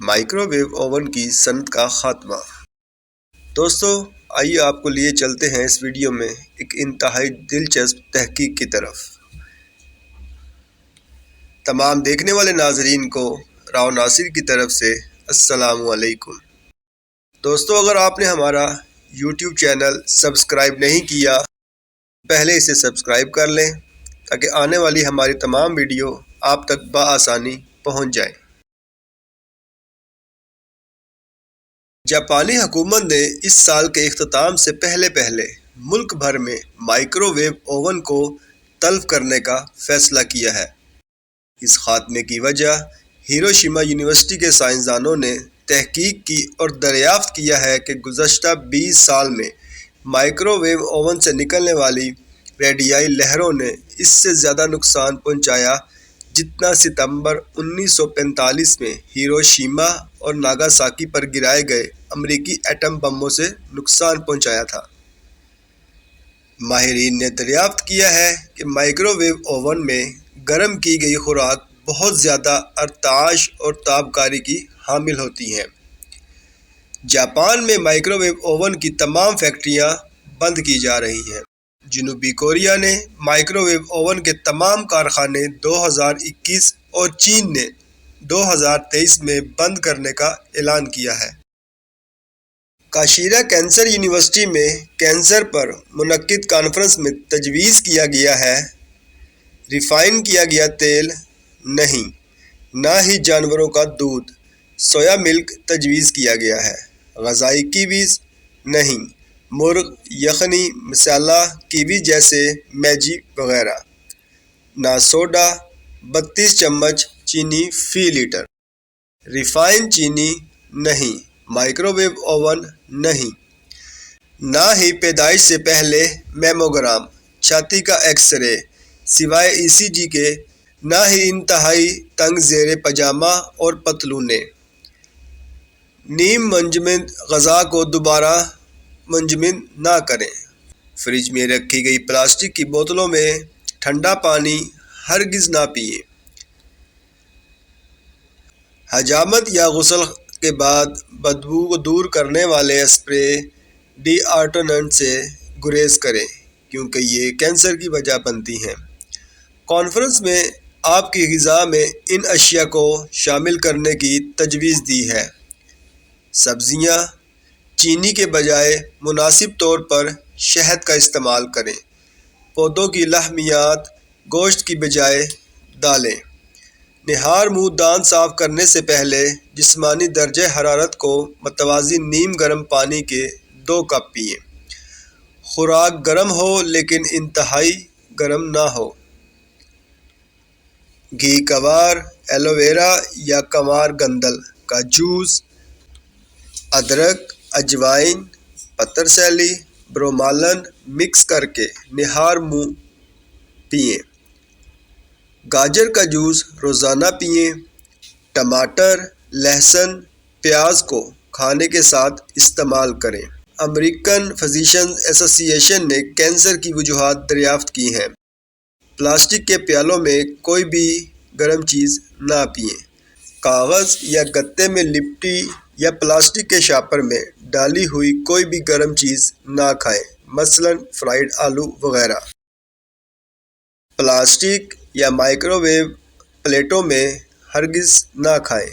Micro view oven کی صنعت کا خاتمہ۔ دوستو، آئیے آپ کو لیے چلتے ہیں اس ویڈیو میں ایک انتہائی دلچسپ تحقیق کی طرف۔ تمام دیکھنے والے ناظرین کو راؤ ناصر کی طرف سے السلام علیکم۔ دوستو، اگر آپ نے ہمارا یوٹیوب چینل سبسکرائب نہیں کیا، پہلے اسے سبسکرائب کر لیں تاکہ آنے والی ہماری تمام ویڈیو آپ تک بآسانی پہنچ جائیں۔ جاپانی حکومت نے اس سال کے اختتام سے پہلے ملک بھر میں مائکرو ویو اوون کو تلف کرنے کا فیصلہ کیا ہے۔ اس خاتمے کی وجہ ہیروشیما یونیورسٹی کے سائنسدانوں نے تحقیق کی اور دریافت کیا ہے کہ گزشتہ 20 سال میں مائکرو ویو اوون سے نکلنے والی ریڈیائی لہروں نے اس سے زیادہ نقصان پہنچایا جتنا ستمبر 1945 میں ہیروشیما اور ناگاساکی پر گرائے گئے امریکی ایٹم بموں سے نقصان پہنچایا تھا۔ ماہرین نے دریافت کیا ہے کہ مائکرو ویو اوون میں گرم کی گئی خوراک بہت زیادہ ارتعاش اور تابکاری کی حامل ہوتی ہیں۔ جاپان میں مائکرو ویو اوون کی تمام فیکٹریاں بند کی جا رہی ہیں۔ جنوبی کوریا نے مائکرو ویو اوون کے تمام کارخانے 2021 اور چین نے 2023 میں بند کرنے کا اعلان کیا ہے۔ کاشیرا کینسر یونیورسٹی میں کینسر پر منعقد کانفرنس میں تجویز کیا گیا ہے: ریفائن کیا گیا تیل نہیں، نہ ہی جانوروں کا دودھ، سویا ملک تجویز کیا گیا ہے۔ غذائی کیویز نہیں، مرغ، یخنی، مسالہ کیوی جیسے میگی وغیرہ۔ نہ سوڈا، 32 چمچ چینی فی لیٹر۔ ریفائن چینی نہیں، مائکرو ویو اوون نہیں، نہ ہی پیدائش سے پہلے میموگرام، چھاتی کا ایکس رے سوائے ای سی جی کے، نہ ہی انتہائی تنگ زیر پاجامہ اور پتلونیں۔ نیم منجمد غذا کو دوبارہ منجمد نہ کریں۔ فریج میں رکھی گئی پلاسٹک کی بوتلوں میں ٹھنڈا پانی ہرگز نہ پئیں۔ حجامت یا غسل کے بعد بدبو کو دور کرنے والے اسپرے ڈی آرٹننٹ سے گریز کریں کیونکہ یہ کینسر کی وجہ بنتی ہیں۔ کانفرنس میں آپ کی غذا میں ان اشیاء کو شامل کرنے کی تجویز دی ہے: سبزیاں، چینی کے بجائے مناسب طور پر شہد کا استعمال کریں۔ پودوں کی لحمیات، گوشت کی بجائے دالیں۔ نہار منہ دانت صاف کرنے سے پہلے جسمانی درجہ حرارت کو متوازی نیم گرم پانی کے 2 کپ پئیں۔ خوراک گرم ہو لیکن انتہائی گرم نہ ہو۔ گھی کوار، ایلو ویرا یا کنوار گندل کا جوس، ادرک، اجوائن، پتر سیلی، برومالن مکس کر کے نہار منہ پئیں۔ گاجر کا جوس روزانہ پئیں۔ ٹماٹر، لہسن، پیاز کو کھانے کے ساتھ استعمال کریں۔ امریکن فزیشنز ایسوسی ایشن نے کینسر کی وجوہات دریافت کی ہیں: پلاسٹک کے پیالوں میں کوئی بھی گرم چیز نہ پئیں۔ کاغذ یا گتے میں لپٹی یا پلاسٹک کے شاپر میں ڈالی ہوئی کوئی بھی گرم چیز نہ کھائیں، مثلاً فرائیڈ آلو وغیرہ۔ پلاسٹک یا مائکرو ویو پلیٹوں میں ہرگز نہ کھائیں۔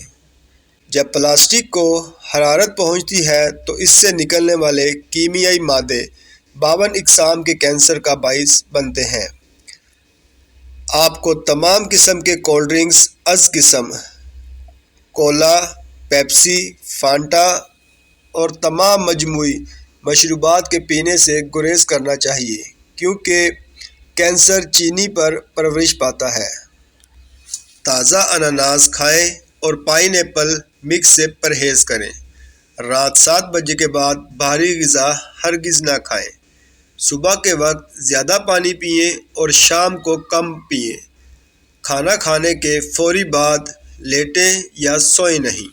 جب پلاسٹک کو حرارت پہنچتی ہے تو اس سے نکلنے والے کیمیائی مادے 52 اقسام کے کینسر کا باعث بنتے ہیں۔ آپ کو تمام قسم کے کولڈ ڈرنکس از قسم، کولا، پیپسی، فانٹا اور تمام مجموعی مشروبات کے پینے سے گریز کرنا چاہیے کیونکہ کینسر چینی پر پرورش پاتا ہے۔ تازہ انناس کھائیں اور پائن ایپل مکس سے پرہیز کریں۔ رات 7 بجے کے بعد بھاری غذا ہرگز نہ کھائیں۔ صبح کے وقت زیادہ پانی پئیں اور شام کو کم پئیں۔ کھانا کھانے کے فوری بعد لیٹیں یا سوئیں نہیں۔